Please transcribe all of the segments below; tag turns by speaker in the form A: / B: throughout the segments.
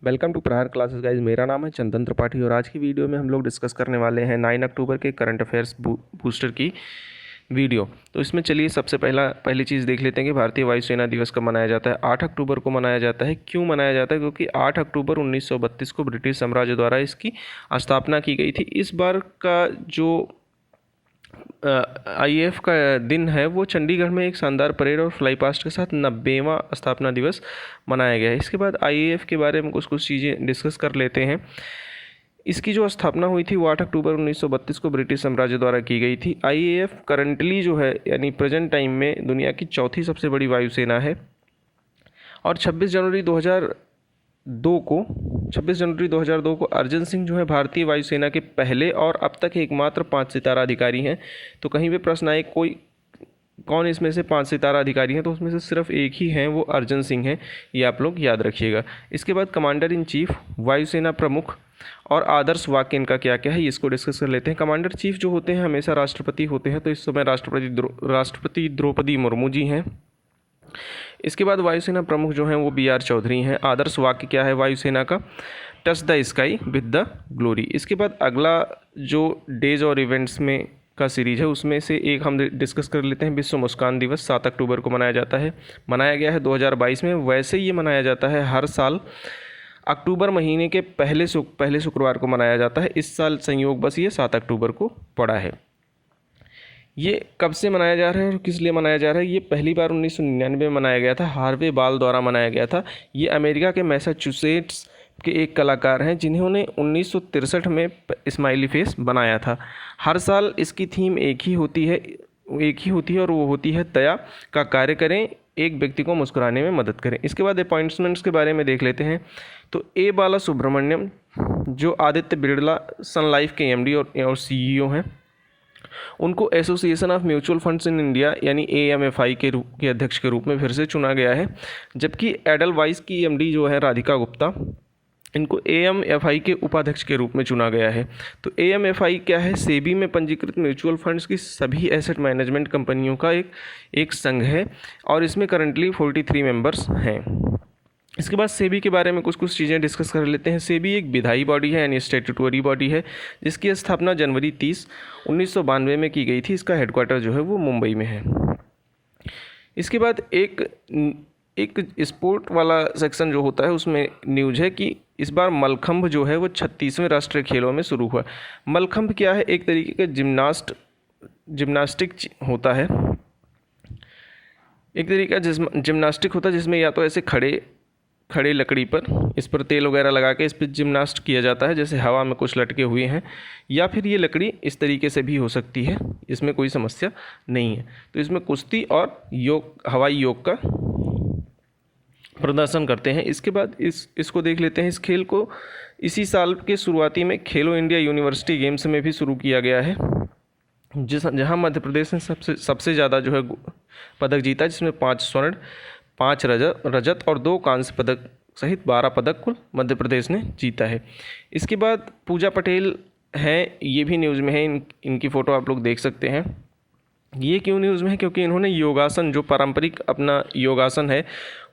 A: Welcome to प्रहार classes guys. मेरा नाम है चंदन त्रिपाठी और आज की वीडियो में हम लोग डिस्कस करने वाले हैं 9 अक्टूबर के करंट अफेयर्स बूस्टर की वीडियो। तो इसमें चलिए सबसे पहली चीज़ देख लेते हैं कि भारतीय वायुसेना दिवस कब मनाया जाता है। 8 अक्टूबर को मनाया जाता है। क्यों मनाया जाता है? क्योंकि 8 अक्टूबर 1932 को ब्रिटिश साम्राज्य द्वारा इसकी स्थापना की गई थी। इस बार का जो आईएएफ का दिन है वो चंडीगढ़ में एक शानदार परेड और फ्लाई पास्ट के साथ 90वां स्थापना दिवस मनाया गया है। इसके बाद आईएएफ के बारे में कुछ चीज़ें डिस्कस कर लेते हैं। इसकी जो स्थापना हुई थी वो 8 अक्टूबर 1932 को ब्रिटिश साम्राज्य द्वारा की गई थी। आईएएफ करंटली जो है यानी प्रेजेंट टाइम में दुनिया की चौथी सबसे बड़ी वायुसेना है और 26 जनवरी 2002 को अर्जन सिंह जो है भारतीय वायुसेना के पहले और अब तक एकमात्र 5 सितारा अधिकारी हैं। तो कहीं भी प्रश्न आए कौन इसमें से 5 सितारा अधिकारी हैं, तो उसमें से सिर्फ एक ही हैं, वो अर्जन सिंह हैं। ये आप लोग याद रखिएगा। इसके बाद कमांडर इन चीफ, वायुसेना प्रमुख और आदर्श वाक्य इनका क्या क्या है, इसको डिस्कस कर लेते हैं। कमांडर चीफ जो होते हैं हमेशा राष्ट्रपति होते हैं, तो इस समय राष्ट्रपति द्रौपदी मुर्मू जी हैं। इसके बाद वायुसेना प्रमुख जो हैं वो BR चौधरी हैं। आदर्श वाक्य क्या है वायुसेना का? Touch the sky with the glory. इसके बाद अगला जो डेज और इवेंट्स में का सीरीज है उसमें से एक हम डिस्कस कर लेते हैं। विश्व मुस्कान दिवस 7 अक्टूबर को मनाया जाता है। मनाया गया है 2022 में। वैसे ये मनाया जाता है हर साल अक्टूबर महीने के पहले शुक्रवार को मनाया जाता है। इस साल संयोग बस ये 7 अक्टूबर को पड़ा है। ये कब से मनाया जा रहा है और किस लिए मनाया जा रहा है? ये पहली बार 1999 में मनाया गया था। हार्वे बाल द्वारा मनाया गया था। ये अमेरिका के मैसाचुसेट्स के एक कलाकार हैं जिन्होंने 1963 में स्माइली फेस बनाया था। हर साल इसकी थीम एक ही होती है और वो होती है दया का कार्य करें, एक व्यक्ति को मुस्कुराने में मदद करें। इसके बाद अपॉइंटमेंट्स के बारे में देख लेते हैं। तो ए बाला सुब्रमण्यम जो आदित्य बिरला सन लाइफ के MD और CEO हैं, उनको association of mutual funds in India यानी AMFI के अध्यक्ष के रूप में फिर से चुना गया है। जबकि एडलवाइस की MD जो है राधिका गुप्ता, इनको AMFI के उपाध्यक्ष के रूप में चुना गया है। तो AMFI क्या है? सेबी में पंजीकृत म्यूचुअल फंड्स की सभी एसेट मैनेजमेंट कंपनियों का एक संघ है और इसमें करंटली 43 मेंबर्स हैं। इसके बाद सेबी के बारे में कुछ चीज़ें डिस्कस कर लेते हैं। सेबी एक विधायी बॉडी है यानी स्टेटूटरी बॉडी है जिसकी स्थापना जनवरी 30, 1992 में की गई थी। इसका हेडक्वार्टर जो है वो मुंबई में है। इसके बाद एक स्पोर्ट वाला सेक्शन जो होता है उसमें न्यूज़ है कि इस बार मलखंभ जो है वो 36वें राष्ट्रीय खेलों में शुरू हुआ। मलखंभ क्या है? एक तरीके का जिम्नास्टिक होता है। एक तरीका जिम्नास्टिक होता है जिसमें या तो ऐसे खड़े लकड़ी पर इस पर तेल वगैरह लगा के इस पर जिम्नास्ट किया जाता है, जैसे हवा में कुछ लटके हुए हैं, या फिर ये लकड़ी इस तरीके से भी हो सकती है, इसमें कोई समस्या नहीं है। तो इसमें कुश्ती और हवाई योग का प्रदर्शन करते हैं। इसके बाद इसको देख लेते हैं। इस खेल को इसी साल के शुरुआती में खेलो इंडिया यूनिवर्सिटी गेम्स में भी शुरू किया गया है, जहां मध्य प्रदेश ने सबसे ज़्यादा जो है पदक जीता, जिसमें 5 स्वर्ण, 5 रजत और 2 कांस्य पदक सहित 12 पदक कुल मध्य प्रदेश ने जीता है। इसके बाद पूजा पटेल हैं, ये भी न्यूज़ में है। इनकी फ़ोटो आप लोग देख सकते हैं। ये क्यों न्यूज़ में है? क्योंकि इन्होंने योगासन, जो पारंपरिक अपना योगासन है,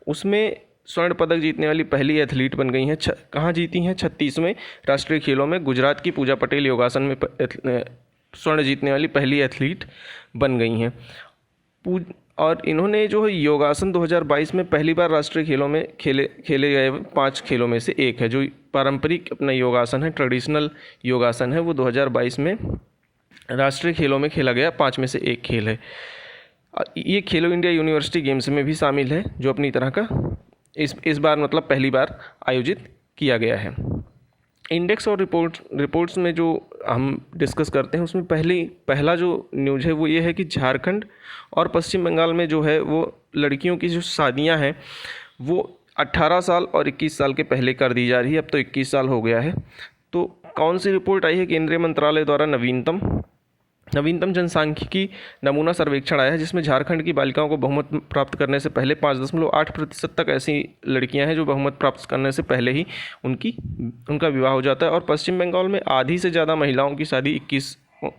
A: उसमें स्वर्ण पदक जीतने वाली पहली एथलीट बन गई हैं। कहाँ जीती हैं? 36वें राष्ट्रीय खेलों में गुजरात की पूजा पटेल योगासन में स्वर्ण जीतने वाली पहली एथलीट बन गई हैं। और इन्होंने जो है योगासन 2022 में पहली बार राष्ट्रीय खेलों में खेले गए 5 खेलों में से एक है। जो पारंपरिक अपना योगासन है, ट्रेडिशनल योगासन है, वो 2022 में राष्ट्रीय खेलों में खेला गया 5 में से एक खेल है। ये खेलो इंडिया यूनिवर्सिटी गेम्स में भी शामिल है, जो अपनी तरह का इस बार मतलब पहली बार आयोजित किया गया है। इंडेक्स और रिपोर्ट्स में जो हम डिस्कस करते हैं उसमें पहला जो न्यूज़ है वो ये है कि झारखंड और पश्चिम बंगाल में जो है वो लड़कियों की जो शादियां हैं वो 18 साल और 21 साल के पहले कर दी जा रही है। अब तो 21 साल हो गया है। तो कौन सी रिपोर्ट आई है? केंद्रीय मंत्रालय द्वारा नवीनतम जनसांख्यिकी नमूना सर्वेक्षण आया है, जिसमें झारखंड की बालिकाओं को बहुमत प्राप्त करने से पहले 5.8% तक ऐसी लड़कियां हैं जो बहुमत प्राप्त करने से पहले ही उनका विवाह हो जाता है। और पश्चिम बंगाल में आधी से ज़्यादा महिलाओं की शादी 21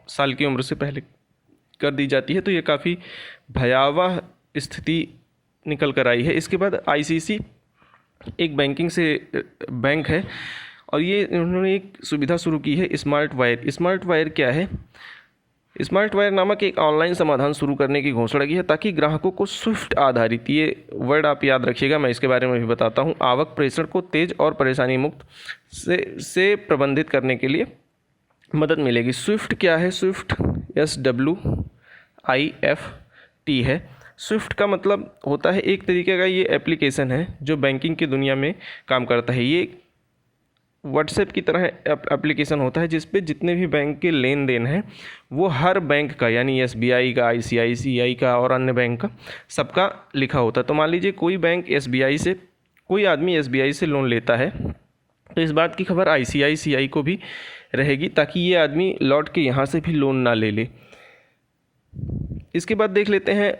A: साल की उम्र से पहले कर दी जाती है। तो ये काफ़ी भयावह स्थिति निकल कर आई है। इसके बाद ICC एक बैंक है और ये इन्होंने एक सुविधा शुरू की है स्मार्ट वायर। स्मार्ट वायर क्या है? स्मार्ट वायर नामक एक ऑनलाइन समाधान शुरू करने की घोषणा की है ताकि ग्राहकों को स्विफ्ट आधारित, ये वर्ड आप याद रखिएगा, मैं इसके बारे में भी बताता हूँ, आवक प्रेषण को तेज और परेशानी मुक्त से प्रबंधित करने के लिए मदद मिलेगी। स्विफ्ट क्या है? स्विफ्ट SWIFT है। स्विफ्ट का मतलब होता है एक तरीके का ये एप्लीकेशन है जो बैंकिंग की दुनिया में काम करता है। ये व्हाट्सएप की तरह एप्लीकेशन होता है जिस पे जितने भी बैंक के लेन देन हैं वो हर बैंक का, यानी SBI का, ICICI का और अन्य बैंक का, सबका लिखा होता है। तो मान लीजिए कोई आदमी SBI से लोन लेता है तो इस बात की खबर ICICI को भी रहेगी ताकि ये आदमी लौट के यहाँ से भी लोन ना ले। इसके बाद देख लेते हैं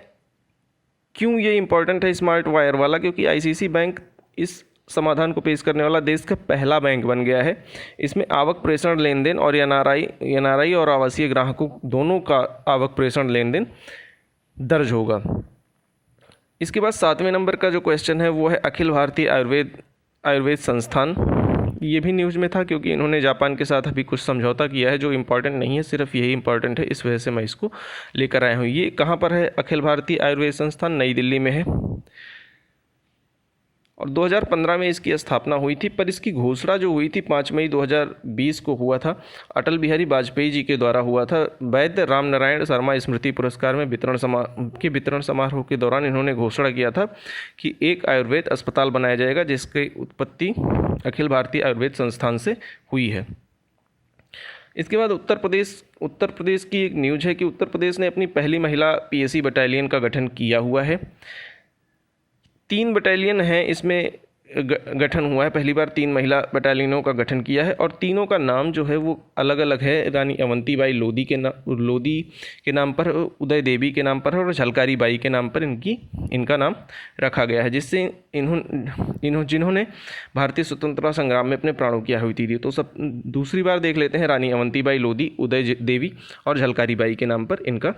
A: क्यों ये इम्पोर्टेंट है स्मार्ट वायर वाला, क्योंकि ICICI बैंक इस समाधान को पेश करने वाला देश का पहला बैंक बन गया है। इसमें आवक प्रेषण लेन देन और NRI और आवासीय ग्राहकों दोनों का आवक प्रेषण लेन देन दर्ज होगा। इसके बाद 7वें नंबर का जो क्वेश्चन है वो है अखिल भारतीय आयुर्वेद संस्थान। ये भी न्यूज़ में था क्योंकि इन्होंने जापान के साथ अभी कुछ समझौता किया है जो इम्पॉर्टेंट नहीं है, सिर्फ यही इम्पॉर्टेंट है, इस वजह से मैं इसको लेकर आया हूँ। ये कहाँ पर है? अखिल भारतीय आयुर्वेद संस्थान नई दिल्ली में है और 2015 में इसकी स्थापना हुई थी, पर इसकी घोषणा जो हुई थी 5 मई 2020 को हुआ था, अटल बिहारी वाजपेयी जी के द्वारा हुआ था। वैद्य राम नारायण शर्मा स्मृति पुरस्कार में वितरण समारोह के दौरान इन्होंने घोषणा किया था कि एक आयुर्वेद अस्पताल बनाया जाएगा जिसकी उत्पत्ति अखिल भारतीय आयुर्वेद संस्थान से हुई है। इसके बाद उत्तर प्रदेश की एक न्यूज़ है कि उत्तर प्रदेश ने अपनी पहली महिला PAC बटालियन का गठन किया हुआ है। 3 बटालियन हैं इसमें गठन हुआ है, पहली बार 3 महिला बटालियनों का गठन किया है और तीनों का नाम जो है वो अलग अलग है। रानी अवंतीबाई लोधी के नाम पर, उदय देवी के नाम पर और झलकारी बाई के नाम पर इनका नाम रखा गया है, जिससे जिन्होंने भारतीय स्वतंत्रता संग्राम में अपने प्राणों की आहुति दी। तो सब दूसरी बार देख लेते हैं, रानी अवंतीबाई लोधी, उदय देवी और झलकारी बाई के नाम पर इनका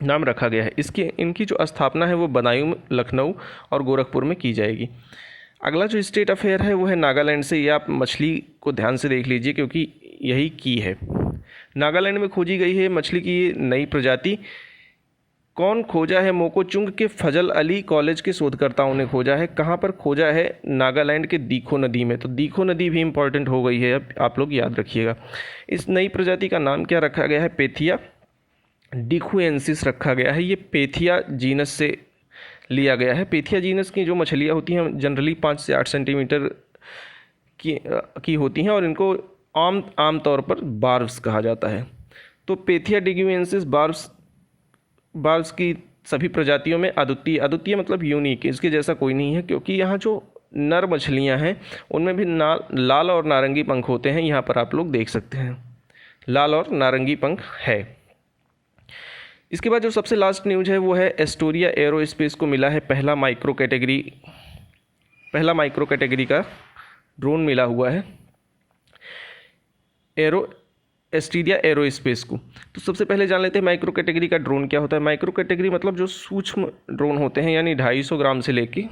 A: नाम रखा गया है। इनकी जो स्थापना है वो बदायूं, लखनऊ और गोरखपुर में की जाएगी। अगला जो स्टेट अफेयर है वो है नागालैंड से। ये आप मछली को ध्यान से देख लीजिए क्योंकि यही की है। नागालैंड में खोजी गई है मछली की ये नई प्रजाति। कौन खोजा है? मोकोचुंग के फजल अली कॉलेज के शोधकर्ताओं ने खोजा है। कहाँ पर खोजा है? नागालैंड के दीखो नदी में। तो दीखो नदी भी इम्पॉर्टेंट हो गई है, अब आप लोग याद रखिएगा। इस नई प्रजाति का नाम क्या रखा गया है? पेथिया डिकुएंसिस रखा गया है। ये पेथिया जीनस से लिया गया है। पेथिया जीनस की जो मछलियाँ होती हैं जनरली 5 से 8 सेंटीमीटर की होती हैं और इनको आम तौर पर बार्ब्स कहा जाता है। तो पेथिया डिकुएंसिस बार्ब्स की सभी प्रजातियों में अद्वितीय मतलब यूनिक, इसके जैसा कोई नहीं है, क्योंकि यहाँ जो नर मछलियाँ हैं उनमें भी लाल और नारंगी पंख होते हैं। यहाँ पर आप लोग देख सकते हैं लाल और नारंगी पंख है। इसके बाद जो सबसे लास्ट न्यूज़ है वो है एस्टोरिया एरोस्पेस को मिला है पहला माइक्रो कैटेगरी का ड्रोन मिला हुआ है एस्टीरिया एरोस्पेस को। तो सबसे पहले जान लेते हैं माइक्रो कैटेगरी का ड्रोन क्या होता है। माइक्रो कैटेगरी मतलब जो सूक्ष्म ड्रोन होते हैं, यानी 250 ग्राम से लेके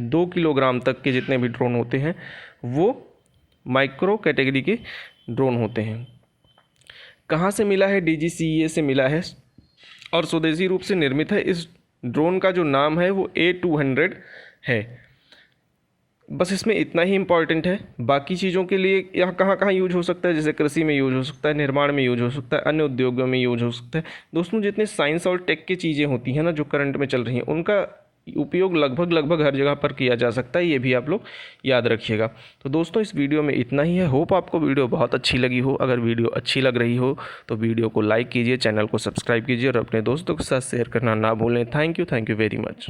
A: 2 किलोग्राम तक के जितने भी ड्रोन होते हैं वो माइक्रो कैटेगरी के ड्रोन होते हैं। कहाँ से मिला है? DGCA से मिला है और स्वदेशी रूप से निर्मित है। इस ड्रोन का जो नाम है वो A200 है। बस इसमें इतना ही इम्पॉर्टेंट है। बाकी चीज़ों के लिए यहाँ कहाँ कहाँ यूज हो सकता है, जैसे कृषि में यूज हो सकता है, निर्माण में यूज हो सकता है, अन्य उद्योगों में यूज हो सकता है। दोस्तों, जितने साइंस और टेक की चीज़ें होती हैं ना जो करंट में चल रही हैं, उनका उपयोग लगभग हर जगह पर किया जा सकता है। ये भी आप लोग याद रखिएगा। तो दोस्तों, इस वीडियो में इतना ही है। होप आपको वीडियो बहुत अच्छी लगी हो। अगर वीडियो अच्छी लग रही हो तो वीडियो को लाइक कीजिए, चैनल को सब्सक्राइब कीजिए और अपने दोस्तों के साथ शेयर करना ना भूलें। Thank you very much.